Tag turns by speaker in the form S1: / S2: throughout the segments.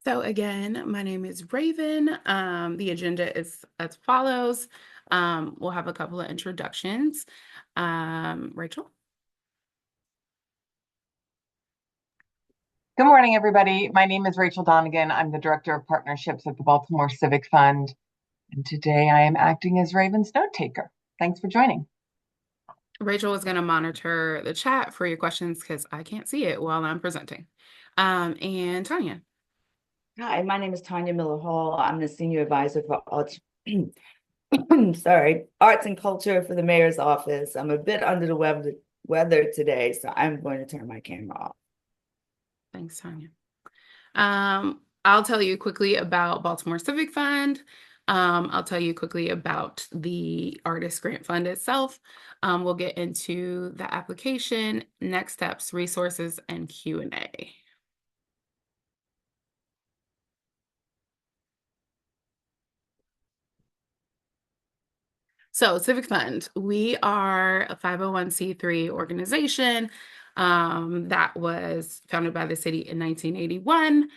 S1: So again, my name is Raven. The agenda is as follows. We'll have a couple of introductions. Rachel.
S2: Good morning, everybody. My name is Rachel Donegan. I'm the Director of Partnerships at the Baltimore Civic Fund, and today I am acting as Raven's note taker. Thanks for joining.
S1: Rachel is going to monitor the chat for your questions because I can't see it while I'm presenting. And Tanya.
S3: Hi, my name is Tanya Miller Hall. I'm the Senior Advisor for Arts, Arts and Culture for the Mayor's Office. I'm a bit under the weather today, so I'm going to turn my camera off.
S1: Thanks, Tanya. I'll tell you quickly about Baltimore Civic Fund. I'll tell you quickly about the Artist Grant Fund itself. We'll get into the application, next steps, resources, and Q&A. So Civic Fund, we are a 501c3 organization that was founded by the city in 1981.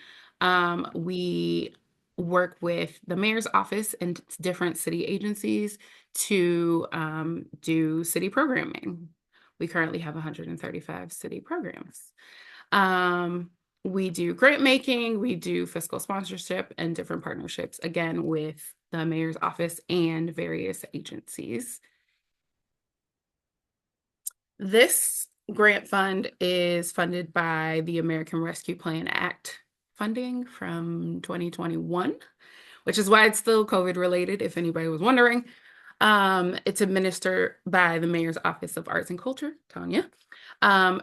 S1: We work with the mayor's office and different city agencies to do city programming. We currently have 135 city programs. We do grant making, we do fiscal sponsorship and different partnerships, again, with the mayor's office and various agencies. This grant fund is funded by the American Rescue Plan Act funding from 2021, which is why it's still COVID related, if anybody was wondering. It's administered by the Mayor's Office of Arts and Culture, Tanya,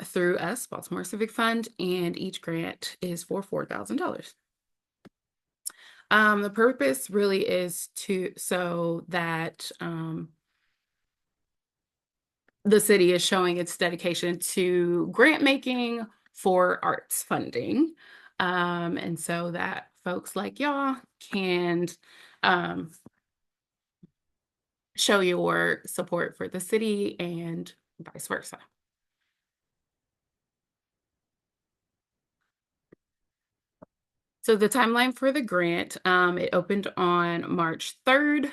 S1: through us, Baltimore Civic Fund, and each grant is for $4,000. The purpose really is so that the city is showing its dedication to grant making for arts funding. And so that folks like y'all can show your support for the city and vice versa. So the timeline for the grant, it opened on March 3rd.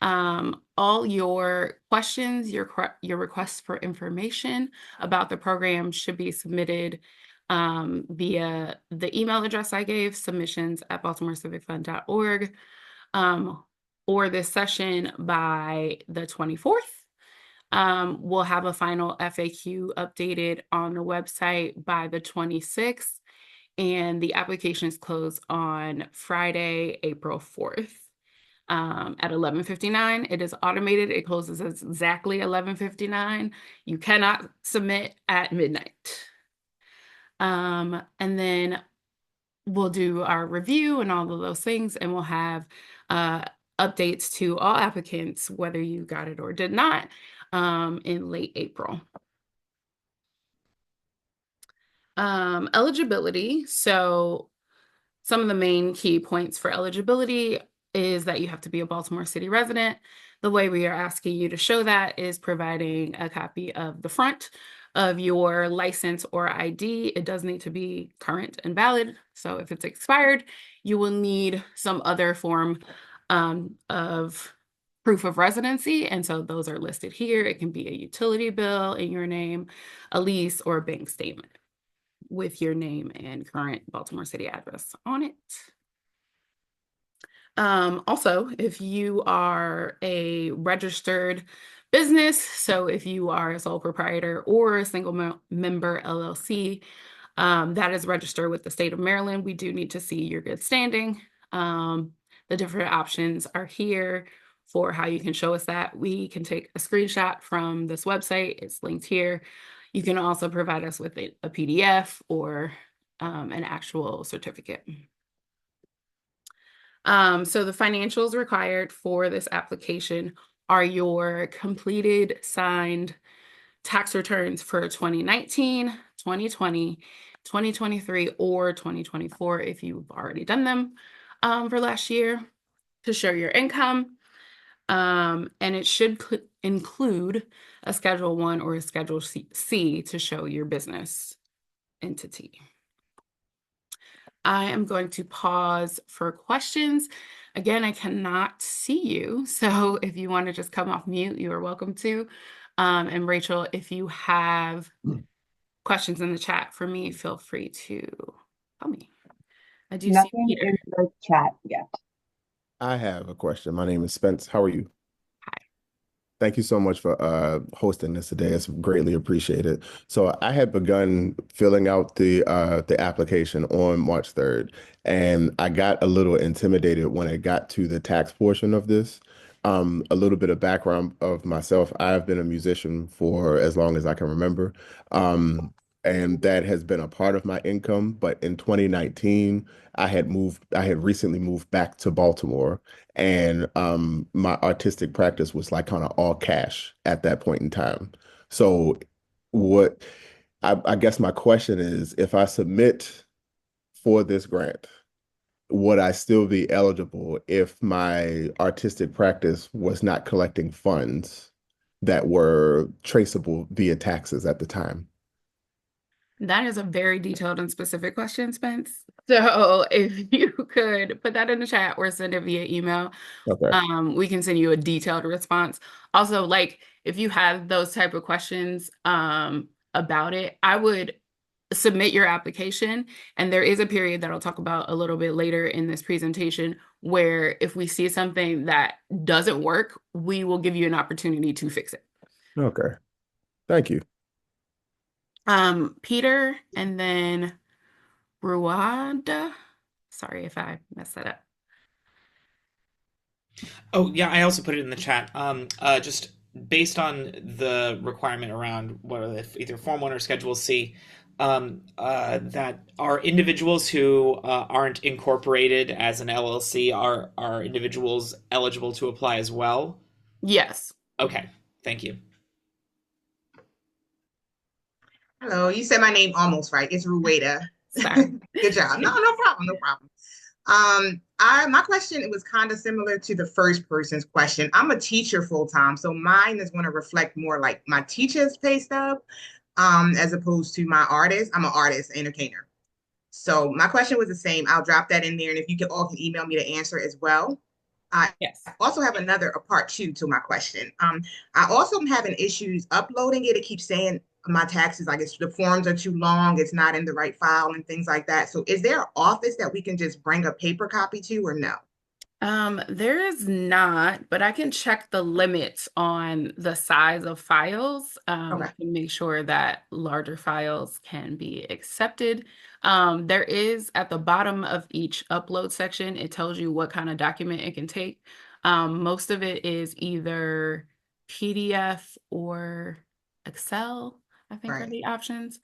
S1: All your questions, your requests for information about the program should be submitted via the email address I gave, submissions@baltimorecivicfund.org, or this session by the 24th. We'll have a final FAQ updated on the website by the 26th, and the applications close on Friday, April 4th. At 11:59. It is automated. It closes at exactly 11:59. You cannot submit at midnight. And then we'll do our review and all of those things, and we'll have updates to all applicants, whether you got it or did not, in late April. Eligibility. So some of the main key points for eligibility is that you have to be a Baltimore City resident. The way we are asking you to show that is providing a copy of the front of your license or ID. It does need to be current and valid. So if it's expired, you will need some other form of proof of residency. And so those are listed here. It can be a utility bill in your name, a lease, or a bank statement with your name and current Baltimore City address on it. Also, if you are a registered business, so if you are a sole proprietor or a single member LLC, that is registered with the state of Maryland, we do need to see your good standing. The different options are here for how you can show us that. We can take a screenshot from this website. It's linked here. You can also provide us with a PDF or an actual certificate. So the financials required for this application are your completed signed tax returns for 2019, 2020, 2023, or 2024 if you've already done them for last year to show your income. And it should include a Schedule 1 or a Schedule C to show your business entity. I am going to pause for questions. Again, I cannot see you, so if you want to just come off mute, you are welcome to. And Rachel, if you have questions in the chat for me, feel free to tell me. I do see
S2: Nothing
S1: Peter.
S2: in the chat yet.
S4: I have a question. My name is Spence. How are you?
S1: Hi.
S4: Thank you so much for hosting this today. It's greatly appreciated. So I had begun filling out the application on March 3rd, and I got a little intimidated when it got to the tax portion of this. A little bit of background of myself. I have been a musician for as long as I can remember. And that has been a part of my income. But in 2019, I had recently moved back to Baltimore, and my artistic practice was like kind of all cash at that point in time. So what I guess my question is, if I submit for this grant, would I still be eligible if my artistic practice was not collecting funds that were traceable via taxes at the time?
S1: That is a very detailed and specific question, Spence. So if you could put that in the chat or send it via email,
S4: Okay.
S1: we can send you a detailed response. Also, like if you have those type of questions about it, I would submit your application. And there is a period that I'll talk about a little bit later in this presentation where if we see something that doesn't work, we will give you an opportunity to fix it.
S4: Okay. Thank you.
S1: Peter, and then Ruanda. Sorry if I messed that up.
S5: Oh, yeah, I also put it in the chat. Just based on the requirement around what if either Form 1 or Schedule C, that are individuals who aren't incorporated as an LLC are individuals eligible to apply as well?
S1: Yes.
S5: Okay, thank you.
S6: Hello, you said my name almost right. It's Rueda.
S1: Sorry.
S6: Good job. No, no problem, no problem. My question, it was kind of similar to the first person's question. I'm a teacher full time, so mine is going to reflect more like my teacher's pay stub, as opposed to my artist. I'm an artist, entertainer. So my question was the same. I'll drop that in there, and if you can all can email me the answer as well. I
S1: Yes.
S6: also have a part two to my question. I also am having issues uploading it. It keeps saying my taxes, I guess the forms are too long, it's not in the right file and things like that. So is there an office that we can just bring a paper copy to or no?
S1: There is not, but I can check the limits on the size of files
S6: Okay.
S1: to make sure that larger files can be accepted. There is at the bottom of each upload section, it tells you what kind of document it can take. Most of it is either PDF or Excel, I think are
S6: Right.
S1: the options.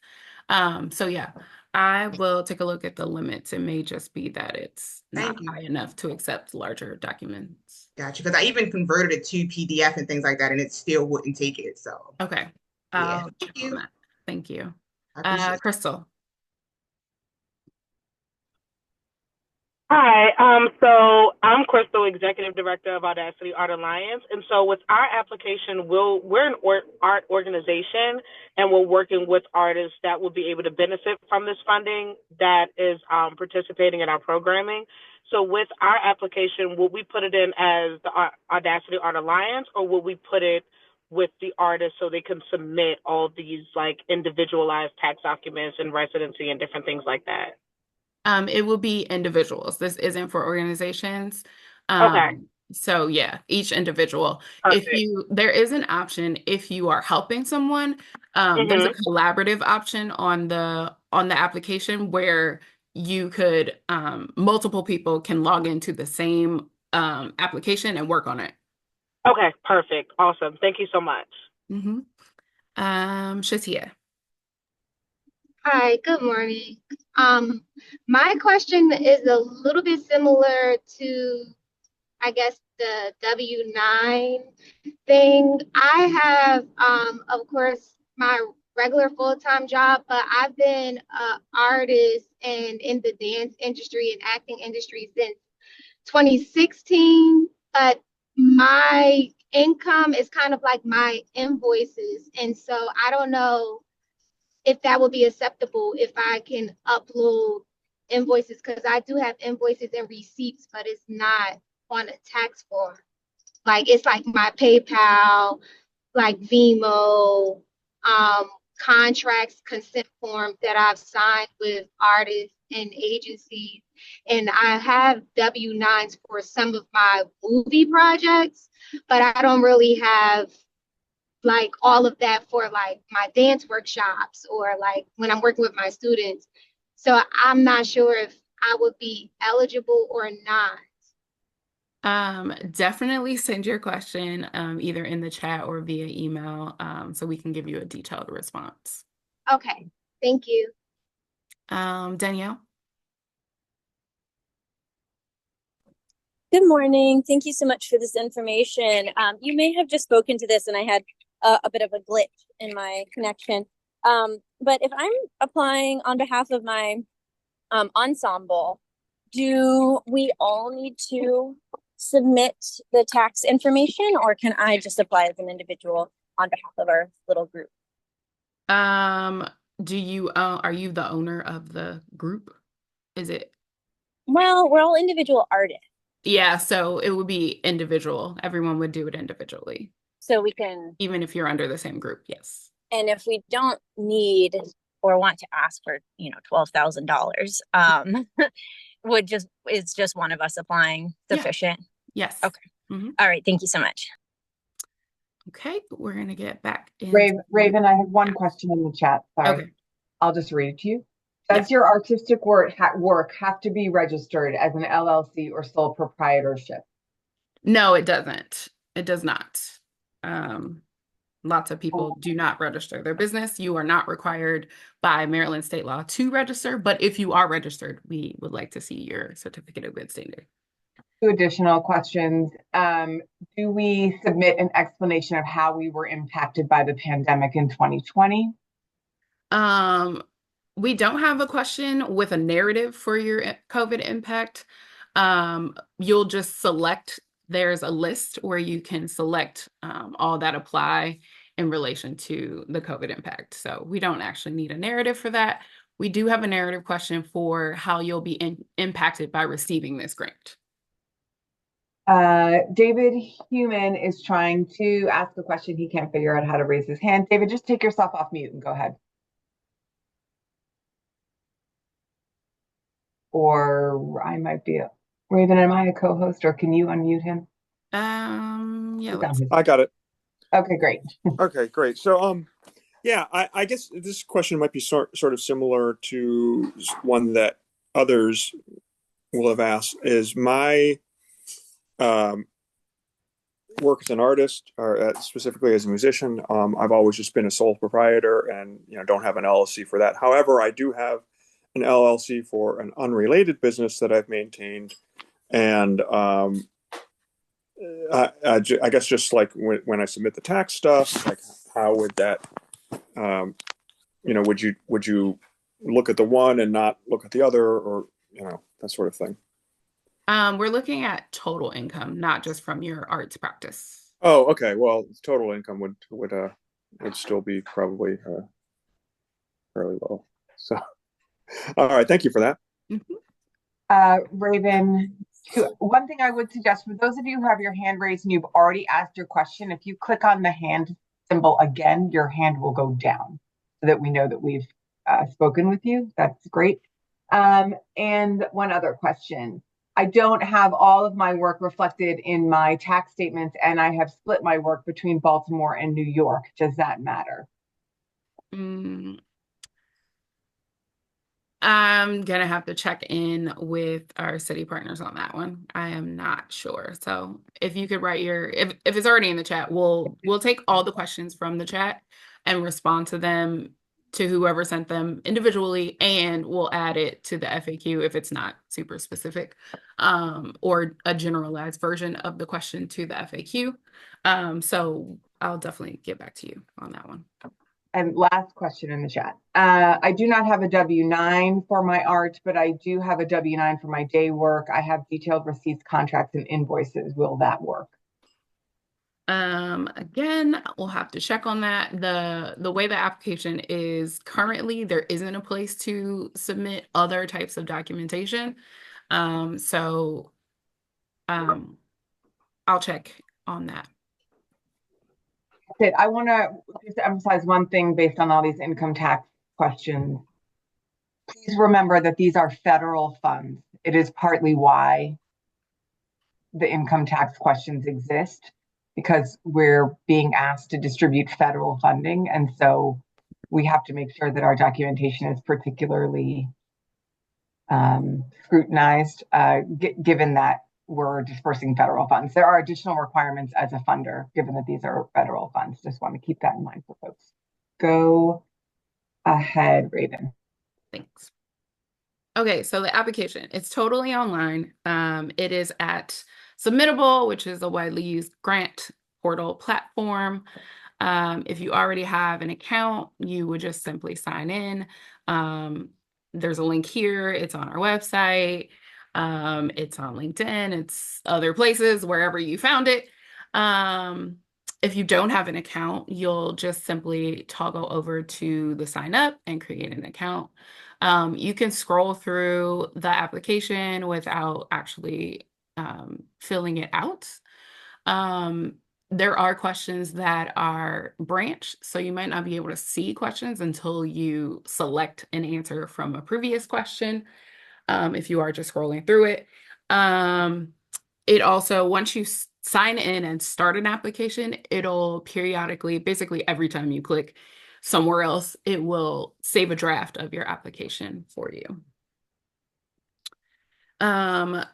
S1: So yeah, I will take a look at the limits. It may just be that it's not
S6: Thank you.
S1: high enough to accept larger documents.
S6: Gotcha. Because I even converted it to PDF and things like that, and it still wouldn't take it. So
S1: Okay.
S6: yeah,
S1: I'll check
S6: thank
S1: on
S6: you.
S1: that. Thank you.
S6: I appreciate it.
S1: Crystal.
S7: Hi, so I'm Crystal, Executive Director of Audacity Art Alliance. And so with our application, we're an art organization, and we're working with artists that will be able to benefit from this funding that is participating in our programming. So with our application, will we put it in as the Audacity Art Alliance, or will we put it with the artist so they can submit all these like individualized tax documents and residency and different things like that?
S1: It will be individuals. This isn't for organizations.
S7: Okay,
S1: So yeah, each individual.
S7: perfect.
S1: There is an option if you are helping someone, there's a
S7: Mm-hmm.
S1: collaborative option on the application where you could, multiple people can log into the same application and work on it.
S7: Okay, perfect. Awesome. Thank you so much.
S1: Mm-hmm. Shatia.
S8: Hi, good morning. My question is a little bit similar to, I guess, the W-9 thing. I have, of course, my regular full-time job, but I've been an artist and in the dance industry and acting industry since 2016. But my income is kind of like my invoices. And so I don't know if that would be acceptable if I can upload invoices, because I do have invoices and receipts, but it's not on a tax form. Like it's like my PayPal, like Vimo, contracts, consent forms that I've signed with artists and agencies. And I have W-9s for some of my movie projects, but I don't really have like all of that for like my dance workshops or like when I'm working with my students. So I'm not sure if I would be eligible or not.
S1: Definitely send your question either in the chat or via email so we can give you a detailed response.
S8: Okay, thank you.
S1: Danielle?
S9: Good morning. Thank you so much for this information. You may have just spoken to this and I had a bit of a glitch in my connection. But if I'm applying on behalf of my ensemble, do we all need to submit the tax information, or can I just apply as an individual on behalf of our little group?
S1: Do you are you the owner of the group? Is it?
S9: Well, we're all individual artists,
S1: Yeah, so it would be individual. Everyone would do it individually,
S9: so we can,
S1: even if you're under the same group. Yes.
S9: and if we don't need or want to ask for, $12,000, is just one of us applying
S1: Yeah.
S9: sufficient?
S1: Yes.
S9: Okay. All right. Thank you so much.
S1: Okay, we're gonna get back in.
S2: Raven, I have one question in the chat. Sorry.
S1: Okay.
S2: I'll just read it to you. Does your artistic work have to be registered as an LLC or sole proprietorship?
S1: No, it doesn't. It does not. Lots of people do not register their business. You are not required by Maryland state law to register, but if you are registered, we would like to see your certificate of good standing.
S2: Two additional questions. Do we submit an explanation of how we were impacted by the pandemic in 2020?
S1: We don't have a question with a narrative for your COVID impact. You'll just select, there's a list where you can select all that apply in relation to the COVID impact. So we don't actually need a narrative for that. We do have a narrative question for how you'll be impacted by receiving this grant.
S2: David Human is trying to ask a question. He can't figure out how to raise his hand. David, just take yourself off mute and go ahead. Or I might be Raven, am I a co-host, or can you unmute him?
S1: Yeah.
S10: I got it.
S2: Okay, great.
S10: Okay, great. So, yeah, I guess this question might be sort of similar to one that others will have asked. Is my work as an artist, or specifically as a musician, I've always just been a sole proprietor, and don't have an LLC for that. However, I do have an LLC for an unrelated business that I've maintained, and I guess just like when I submit the tax stuff, like how would that, would you look at the one and not look at the other, or that sort of thing?
S1: We're looking at total income, not just from your arts practice.
S10: Oh, okay. Well, total income would still be probably fairly low. So, all right. Thank you for that.
S2: Raven, one thing I would suggest for those of you who have your hand raised and you've already asked your question, if you click on the hand symbol again, your hand will go down so that we know that we've spoken with you. That's great. And one other question. I don't have all of my work reflected in my tax statements, and I have split my work between Baltimore and New York. Does that matter?
S1: I'm gonna have to check in with our city partners on that one. I am not sure. So if you could write if it's already in the chat, we'll take all the questions from the chat and respond to them, to whoever sent them individually, and we'll add it to the FAQ if it's not super specific, or a generalized version of the question to the FAQ. So I'll definitely get back to you on that one.
S2: And last question in the chat. I do not have a W-9 for my art, but I do have a W-9 for my day work. I have detailed receipts, contracts, and invoices. Will that work?
S1: Again, we'll have to check on that. The way the application is currently, there isn't a place to submit other types of documentation. So I'll check on that.
S2: I want to just emphasize one thing based on all these income tax questions. Please remember that these are federal funds. It is partly why the income tax questions exist, because we're being asked to distribute federal funding. And so we have to make sure that our documentation is particularly scrutinized, given that we're dispersing federal funds. There are additional requirements as a funder, given that these are federal funds. Just want to keep that in mind for folks. Go ahead, Raven.
S1: Thanks. Okay, so the application, it's totally online. It is at Submittable, which is a widely used grant portal platform. If you already have an account, you would just simply sign in. There's a link here. It's on our website. It's on LinkedIn. It's other places, wherever you found it. If you don't have an account, you'll just simply toggle over to the sign up and create an account. You can scroll through the application without actually filling it out. There are questions that are branched, so you might not be able to see questions until you select an answer from a previous question, if you are just scrolling through it. It also, once you sign in and start an application, it'll periodically, basically every time you click somewhere else, it will save a draft of your application for you. The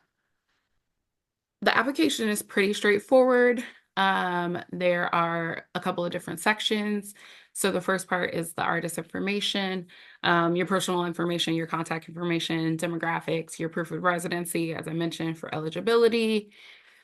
S1: application is pretty straightforward. There are a couple of different sections. So the first part is the artist information, your personal information, your contact information, demographics, your proof of residency, as I mentioned, for eligibility.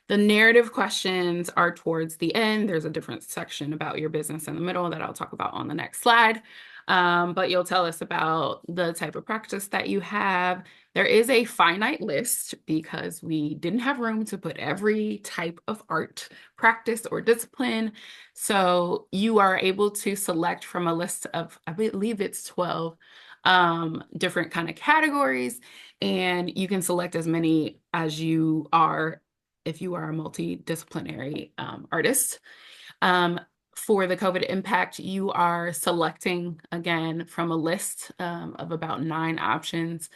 S1: The narrative questions are towards the end. There's a different section about your business in the middle that I'll talk about on the next slide. But you'll tell us about the type of practice that you have. There is a finite list because we didn't have room to put every type of art practice or discipline. So you are able to select from a list of, I believe it's 12 different kind of categories, and you can select as many as you are if you are a multidisciplinary artist. For the COVID impact, you are selecting, again, from a list of about 9 options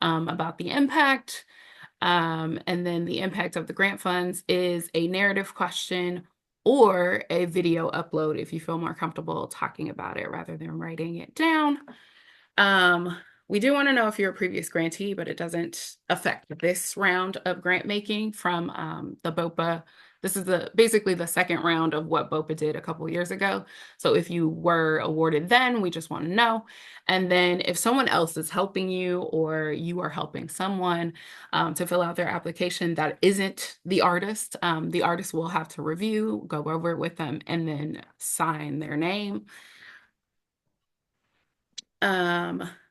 S1: about the impact. And then the impact of the grant funds is a narrative question or a video upload if you feel more comfortable talking about it rather than writing it down. We do want to know if you're a previous grantee, but it doesn't affect this round of grant making from the BOPA. This is basically the second round of what BOPA did a couple of years ago. So if you were awarded then, we just want to know. And then if someone else is helping you or you are helping someone to fill out their application that isn't the artist will have to review, go over it with them, and then sign their name.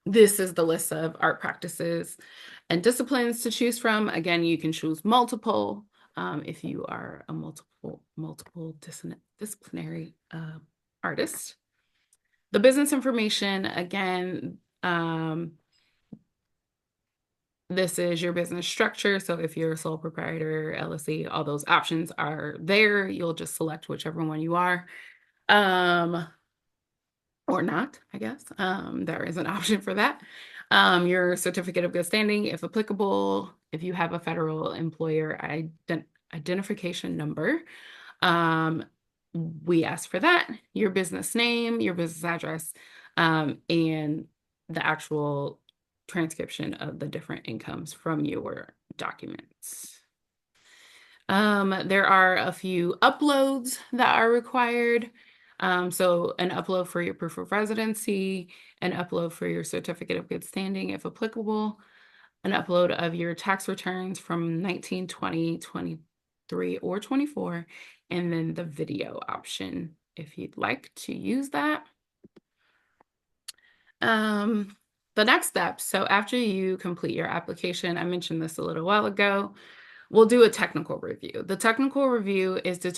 S1: This is the list of art practices and disciplines to choose from. Again, you can choose multiple if you are a multiple disciplinary artist. The business information, again, this is your business structure. So if you're a sole proprietor, LLC, all those options are there. You'll just select whichever one you are. Or not, I guess. There is an option for that. Your certificate of good standing, if applicable, if you have a federal employer identification number, we ask for that, your business name, your business address, and the actual transcription of the different incomes from your documents. There are a few uploads that are required. So an upload for your proof of residency, an upload for your certificate of good standing, if applicable, an upload of your tax returns from 19, 20, 23, or 24, and then the video option if you'd like to use that. The next step, so after you complete your application, I mentioned this a little while ago, we'll do a technical review. The technical review is to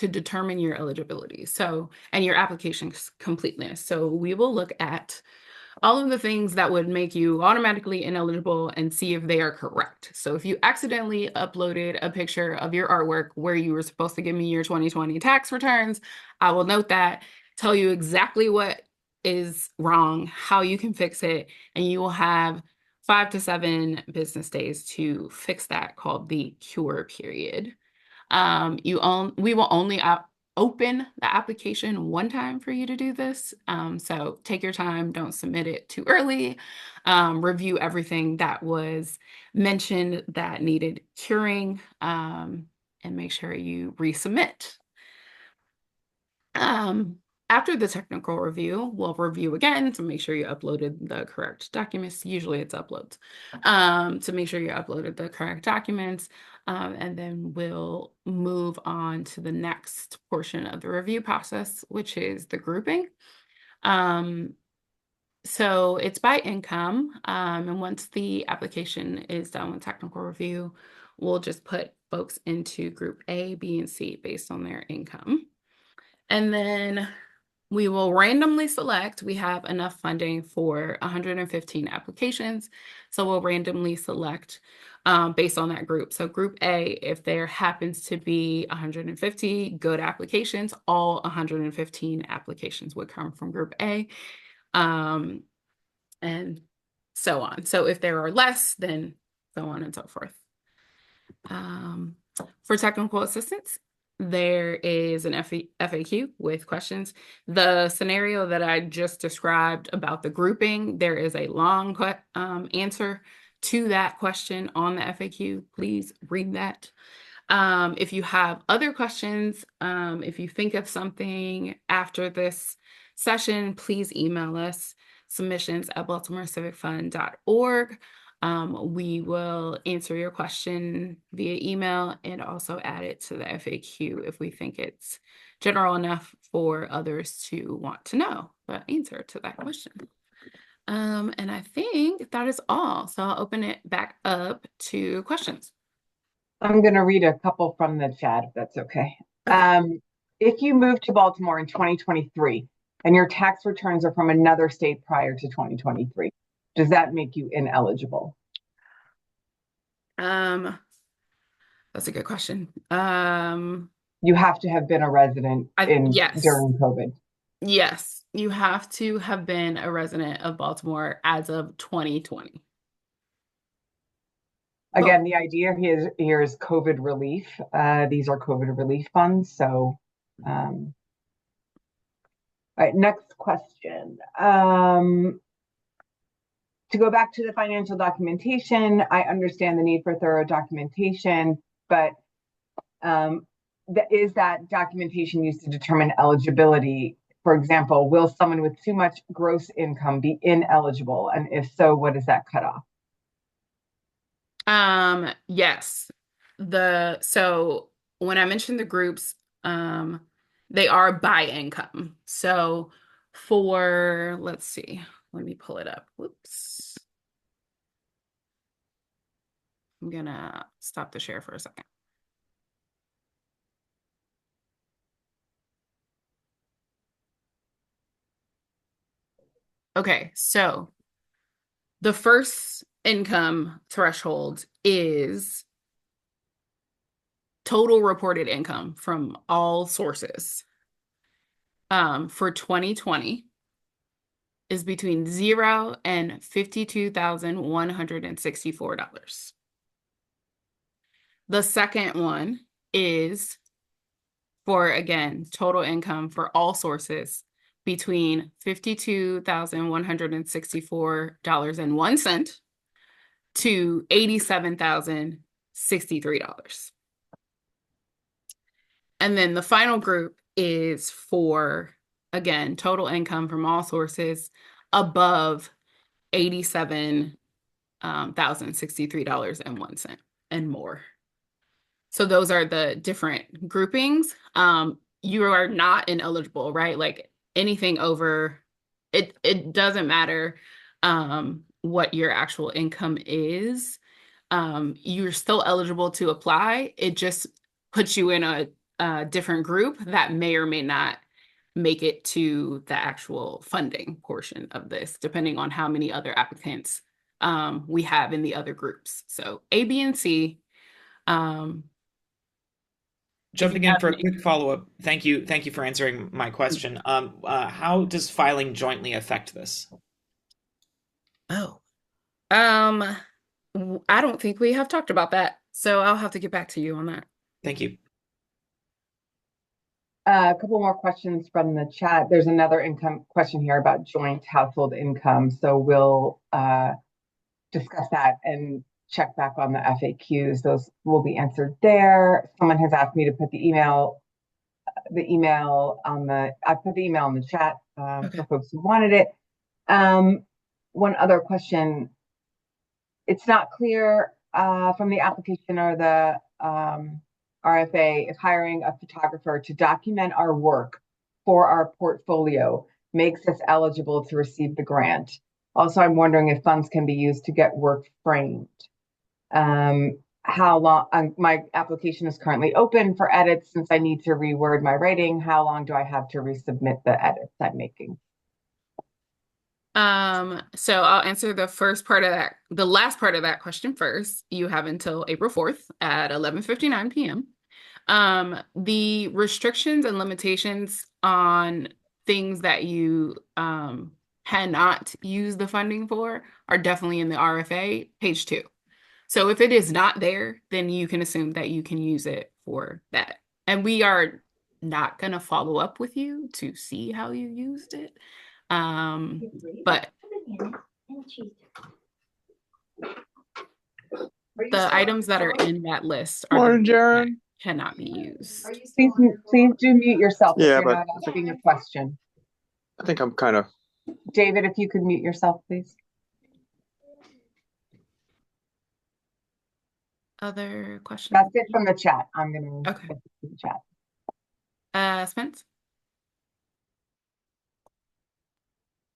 S1: determine your eligibility, so, and your application completeness. So we will look at all of the things that would make you automatically ineligible and see if they are correct. So if you accidentally uploaded a picture of your artwork where you were supposed to give me your 2020 tax returns, I will note that, tell you exactly what is wrong, how you can fix it, and you will have 5 to 7 business days to fix that, called the cure period. We will only open the application one time for you to do this. So take your time, don't submit it too early. Review everything that was mentioned that needed curing, and make sure you resubmit. After the technical review, we'll review again to make sure you uploaded the correct documents. Usually it's uploads. To make sure you uploaded the correct documents, and then we'll move on to the next portion of the review process, which is the grouping. So it's by income, and once the application is done with technical review, we'll just put folks into group A, B, and C based on their income. And then we will randomly select. We have enough funding for 115 applications, so we'll randomly select based on that group. So group A, if there happens to be 150 good applications, all 115 applications would come from group A, and so on. So if there are less, then so on and so forth. For technical assistance, there is an FAQ with questions. The scenario that I just described about the grouping, there is a long answer to that question on the FAQ. Please read that. If you have other questions, if you think of something after this session, please email us, submissions@baltimorecivic.org. We will answer your question via email and also add it to the FAQ if we think it's general enough for others to want to know the answer to that question. And I think that is all. So I'll open it back up to questions.
S2: I'm going to read a couple from the chat, if that's okay. If you moved to Baltimore in 2023 and your tax returns are from another state prior to 2023, does that make you ineligible?
S1: That's a good question.
S2: You have to have been a resident
S1: yes.
S2: during COVID.
S1: Yes, you have to have been a resident of Baltimore as of 2020.
S2: Again, the idea here is COVID relief. These are COVID relief funds. So, all right, next question. To go back to the financial documentation, I understand the need for thorough documentation, but is that documentation used to determine eligibility? For example, will someone with too much gross income be ineligible? And if so, what is that cutoff?
S1: Yes. So when I mentioned the groups, they are by income. So let's see, let me pull it up. Whoops. I'm gonna stop the share for a second. Okay, so the first income threshold is total reported income from all sources. For 2020 is between $0 and $52,164. The second one is for, again, total income for all sources between $52,164.01 to $87,063. And then the final group is for, again, total income from all sources above $87,063.01 and more. So those are the different groupings. You are not ineligible, right? Like anything over, it doesn't matter what your actual income is. you're still eligible to apply. It just puts you in a different group that may or may not make it to the actual funding portion of this, depending on how many other applicants we have in the other groups. So A, B, and C.
S5: Jumping in for a quick follow-up. Thank you for answering my question. How does filing jointly affect this?
S1: Oh, I don't think we have talked about that, so I'll have to get back to you on that.
S5: Thank you.
S2: A couple more questions from the chat. There's another income question here about joint household income. So we'll discuss that and check back on the FAQs. Those will be answered there. Someone has asked me to put the email on I put the email in the chat for folks who wanted it. One other question. It's not clear from the application or the RFA if hiring a photographer to document our work for our portfolio makes us eligible to receive the grant. Also, I'm wondering if funds can be used to get work framed. How long, my application is currently open for edits since I need to reword my writing. How long do I have to resubmit the edits I'm making?
S1: So I'll answer the last part of that question first. You have until April 4th at 11:59 p.m. The restrictions and limitations on things that you cannot use the funding for are definitely in the RFA, page 2. So if it is not there, then you can assume that you can use it for that. And we are not going to follow up with you to see how you used it. But the items that are in that list are the ones that cannot be used.
S2: Please do mute yourself if
S10: Yeah,
S2: you're
S10: but
S2: not asking a question.
S10: I think I'm kind of.
S2: David, if you could mute yourself, please.
S1: Other questions?
S2: That's it from the chat. I'm going to get to the chat.
S1: Spence?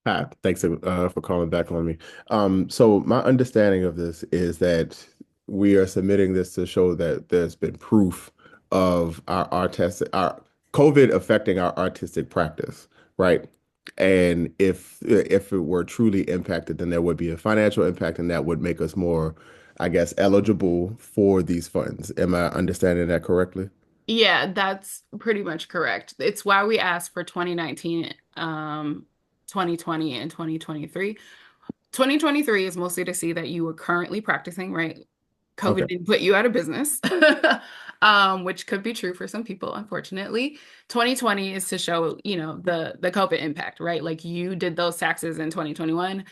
S4: Hi, thanks for calling back on me. So my understanding of this is that we are submitting this to show that there's been proof of our COVID affecting our artistic practice, right? And if it were truly impacted, then there would be a financial impact, and that would make us more, I guess, eligible for these funds. Am I understanding that correctly?
S1: Yeah, that's pretty much correct. It's why we asked for 2019, 2020, and 2023. 2023 is mostly to see that you were currently practicing, right? COVID didn't put you out of business, which could be true for some people, unfortunately. 2020 is to show, the COVID impact, right? Like you did those taxes in 2021.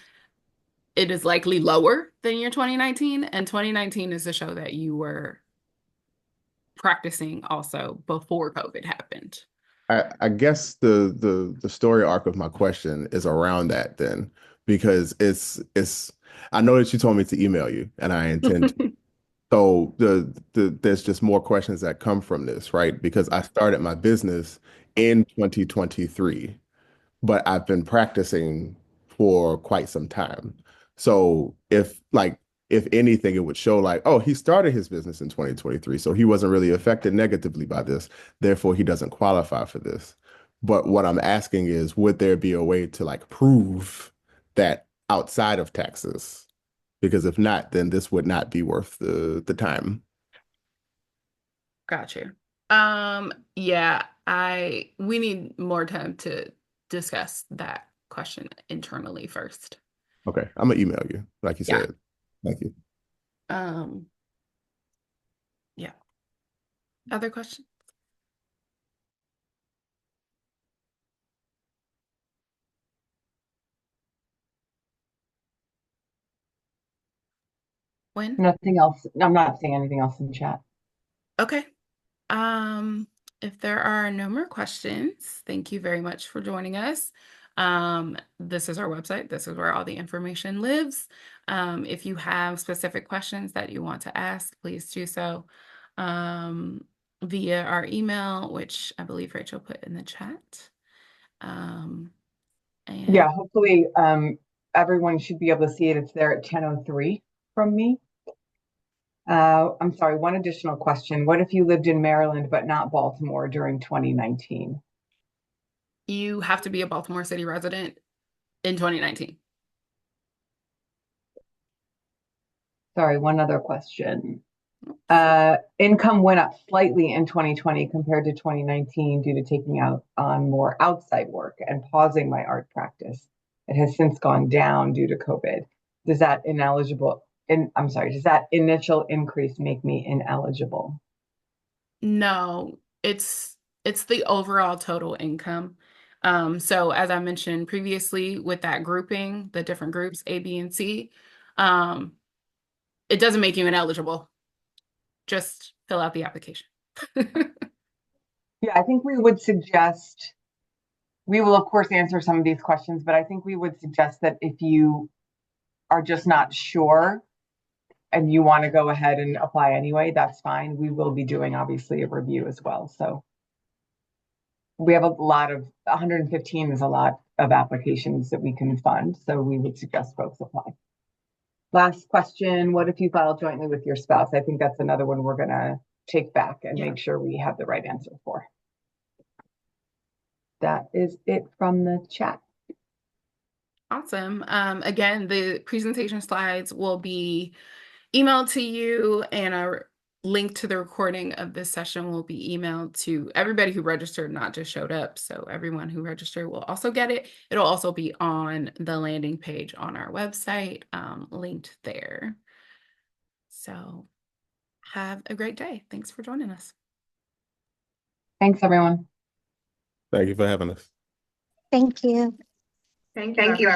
S1: It is likely lower than your 2019, and 2019 is to show that you were practicing also before COVID happened.
S4: I guess the story arc of my question is around that then, because it's I know that you told me to email you, and I intend to. So there's just more questions that come from this, right? Because I started my business in 2023, but I've been practicing for quite some time. So if anything, it would show like, oh, he started his business in 2023, so he wasn't really affected negatively by this. Therefore, he doesn't qualify for this. But what I'm asking is, would there be a way to like prove that outside of taxes? Because if not, then this would not be worth the time.
S1: Got you. Yeah, we need more time to discuss that question internally first.
S4: Okay, I'm gonna email you, like you
S1: Yeah.
S4: said. Thank you.
S1: Yeah. Other questions? When?
S2: Nothing else. I'm not seeing anything else in the chat.
S1: Okay. If there are no more questions, thank you very much for joining us. This is our website. This is where all the information lives. If you have specific questions that you want to ask, please do so via our email, which I believe Rachel put in the chat.
S2: Yeah, hopefully everyone should be able to see it. It's there at 10:03 from me. I'm sorry, one additional question. What if you lived in Maryland but not Baltimore during 2019?
S1: You have to be a Baltimore City resident in 2019.
S2: Sorry, one other question. Income went up slightly in 2020 compared to 2019 due to taking out on more outside work and pausing my art practice. It has since gone down due to COVID. Does that does that initial increase make me ineligible?
S1: No, it's the overall total income. So as I mentioned previously with that grouping, the different groups A, B, and C, it doesn't make you ineligible. Just fill out the application.
S2: Yeah, I think we will of course answer some of these questions, but I think we would suggest that if you are just not sure and you want to go ahead and apply anyway, that's fine. We will be doing obviously a review as well. So we have 115 is a lot of applications that we can fund. So we would suggest folks apply. Last question, what if you file jointly with your spouse? I think that's another one we're gonna take back and make sure we have the right answer for. That is it from the chat.
S1: Awesome. Again, the presentation slides will be emailed to you, and a link to the recording of this session will be emailed to everybody who registered, not just showed up. So everyone who registered will also get it. It'll also be on the landing page on our website, linked there. So have a great day. Thanks for joining us.
S2: Thanks, everyone.
S4: Thank you for having us.
S9: Thank you.
S6: Thank you.